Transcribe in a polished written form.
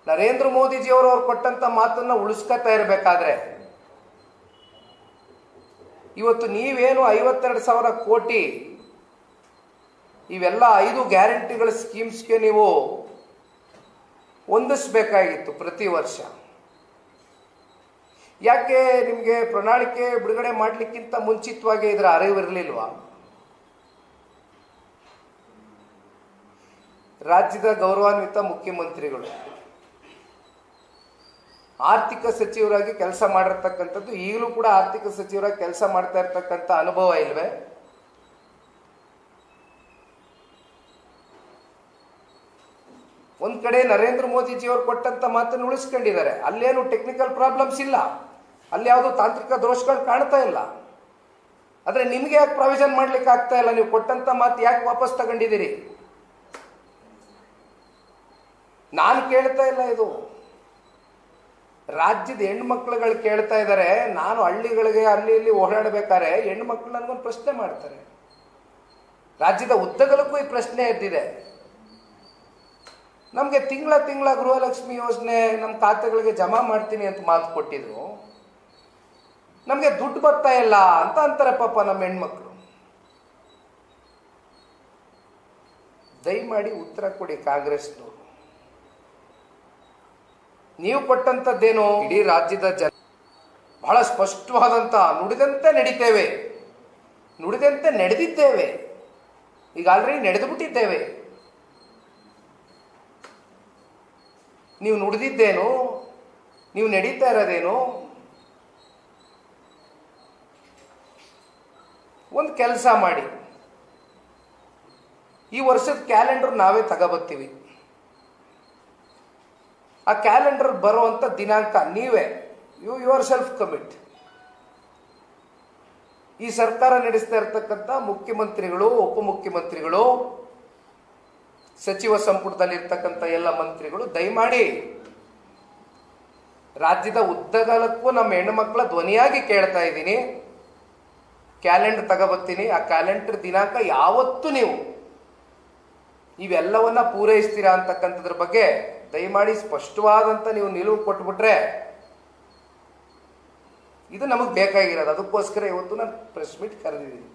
ನರೇಂದ್ರ ಮೋದಿಜಿಯವರು ಕೊಟ್ಟಂತ ಮಾತನ್ನ ಉಳಿಸ್ಕೊತಾ ಇರಬೇಕಾದ್ರೆ ಇವತ್ತು ನೀವೇನು 52,000 ಕೋಟಿ ಇವೆಲ್ಲ 5 ಗ್ಯಾರಂಟಿಗಳ ಸ್ಕೀಮ್ಸ್ಗೆ ನೀವು ಹೊಂದಿಸಬೇಕಾಗಿತ್ತು ಪ್ರತಿ ವರ್ಷ. ಯಾಕೆ ನಿಮಗೆ ಪ್ರಣಾಳಿಕೆ ಬಿಡುಗಡೆ ಮಾಡಲಿಕ್ಕಿಂತ ಮುಂಚಿತವಾಗಿ ಇದರ ಅರಿವಿರಲಿಲ್ವಾ? ರಾಜ್ಯದ ಗೌರವಾನ್ವಿತ ಮುಖ್ಯಮಂತ್ರಿಗಳು ಆರ್ಥಿಕ ಸಚಿವರಾಗಿ ಕೆಲಸ ಮಾಡಿರ್ತಕ್ಕಂಥದ್ದು, ಈಗಲೂ ಕೂಡ ಆರ್ಥಿಕ ಸಚಿವರಾಗಿ ಕೆಲಸ ಮಾಡ್ತಾ ಇರ್ತಕ್ಕಂಥ ಅನುಭವ ಇಲ್ವೇ? ಒಂದ್ ಕಡೆ ನರೇಂದ್ರ ಮೋದಿಜಿಯವರು ಕೊಟ್ಟಂತ ಮಾತನ್ನು ಉಳಿಸ್ಕೊಂಡಿದ್ದಾರೆ, ಅಲ್ಲೇನು ಟೆಕ್ನಿಕಲ್ ಪ್ರಾಬ್ಲಮ್ಸ್ ಇಲ್ಲ, ಅಲ್ಲಿ ಯಾವುದು ತಾಂತ್ರಿಕ ದೋಷಗಳು ಕಾಣ್ತಾ ಇಲ್ಲ. ಆದ್ರೆ ನಿಮ್ಗೆ ಯಾಕೆ ಪ್ರಾವಿಷನ್ ಮಾಡ್ಲಿಕ್ಕೆ ಆಗ್ತಾ ಇಲ್ಲ? ನೀವು ಕೊಟ್ಟಂತ ಮಾತು ಯಾಕೆ ವಾಪಸ್ ತಗೊಂಡಿದ್ದೀರಿ? ನಾನು ಕೇಳ್ತಾ ಇಲ್ಲ, ಇದು ರಾಜ್ಯದ ಹೆಣ್ಮಕ್ಳುಗಳು ಕೇಳ್ತಾ ಇದ್ದಾರೆ. ನಾನು ಹಳ್ಳಿಗಳಿಗೆ ಅಲ್ಲಿ ಇಲ್ಲಿ ಓಡಾಡಬೇಕಾದ್ರೆ ಹೆಣ್ಮಕ್ಳು ನನಗೊಂದು ಪ್ರಶ್ನೆ ಮಾಡ್ತಾರೆ. ರಾಜ್ಯದ ಉದ್ದಗಲಕ್ಕೂ ಈ ಪ್ರಶ್ನೆ ಎದ್ದಿದೆ. ನಮಗೆ ತಿಂಗಳ ಗೃಹಲಕ್ಷ್ಮಿ ಯೋಜನೆ ನಮ್ಮ ಖಾತೆಗಳಿಗೆ ಜಮಾ ಮಾಡ್ತೀನಿ ಅಂತ ಮಾತು ಕೊಟ್ಟಿದ್ರು, ನಮಗೆ ದುಡ್ಡು ಬರ್ತಾ ಇಲ್ಲ ಅಂತ ಅಂತಾರೆ ಪಾಪ ನಮ್ಮ ಹೆಣ್ಮಕ್ಳು. ದಯಮಾಡಿ ಉತ್ತರ ಕೊಡಿ ಕಾಂಗ್ರೆಸ್ನವರು. ನೀವು ಕೊಟ್ಟಂತದ್ದೇನು? ಇಡೀ ರಾಜ್ಯದ ಜನ ಬಹಳ ಸ್ಪಷ್ಟವಾದಂತ ನುಡಿದಂತೆ ನಡೀತೇವೆ, ನುಡಿದಂತೆ ನಡೆದಿದ್ದೇವೆ, ಈಗ ಆಲ್ರೆಡಿ ನಡೆದು ಬಿಟ್ಟಿದ್ದೇವೆ. ನೀವು ನುಡಿದಿದ್ದೇನು? ನೀವು ನಡೀತಾ ಇರೋದೇನು? ಒಂದು ಕೆಲಸ ಮಾಡಿ, ಈ ವರ್ಷದ ಕ್ಯಾಲೆಂಡರ್ ನಾವೇ ತಗೋಬರ್ತೀವಿ. ಆ ಕ್ಯಾಲೆಂಡರ್ ಬರುವಂತ ದಿನಾಂಕ ನೀವೇ ಯುವರ್ ಸೆಲ್ಫ್ ಕಮಿಟ್. ಈ ಸರ್ಕಾರ ನಡೆಸ್ತಾ ಇರತಕ್ಕಂಥ ಮುಖ್ಯಮಂತ್ರಿಗಳು, ಉಪಮುಖ್ಯಮಂತ್ರಿಗಳು, ಸಚಿವ ಸಂಪುಟದಲ್ಲಿರ್ತಕ್ಕಂಥ ಎಲ್ಲ ಮಂತ್ರಿಗಳು ದಯಮಾಡಿ ರಾಜ್ಯದ ಉದ್ದಗಲಕ್ಕೂ ನಮ್ಮ ಹೆಣ್ಣುಮಕ್ಕಳ ಧ್ವನಿಯಾಗಿ ಕೇಳ್ತಾ ಇದ್ದೀನಿ, ಕ್ಯಾಲೆಂಡರ್ ತಗೋಬರ್ತೀನಿ. ಆ ಕ್ಯಾಲೆಂಡರ್ ದಿನಾಂಕ ಯಾವತ್ತು ನೀವು ಇವೆಲ್ಲವನ್ನ ಪೂರೈಸ್ತೀರಾ ಅಂತಕ್ಕಂಥದ್ರ ಬಗ್ಗೆ ದಯಮಾಡಿ ಸ್ಪಷ್ಟವಾದಂತ ನೀವು ನಿಲುವು ಕೊಟ್ಬಿಟ್ರೆ ಇದು ನಮಗೆ ಬೇಕಾಗಿರೋದು. ಅದಕ್ಕೋಸ್ಕರ ಇವತ್ತು ನಾನು ಪ್ರೆಸ್ ಮೀಟ್ ಕರೆದಿದ್ದೀನಿ.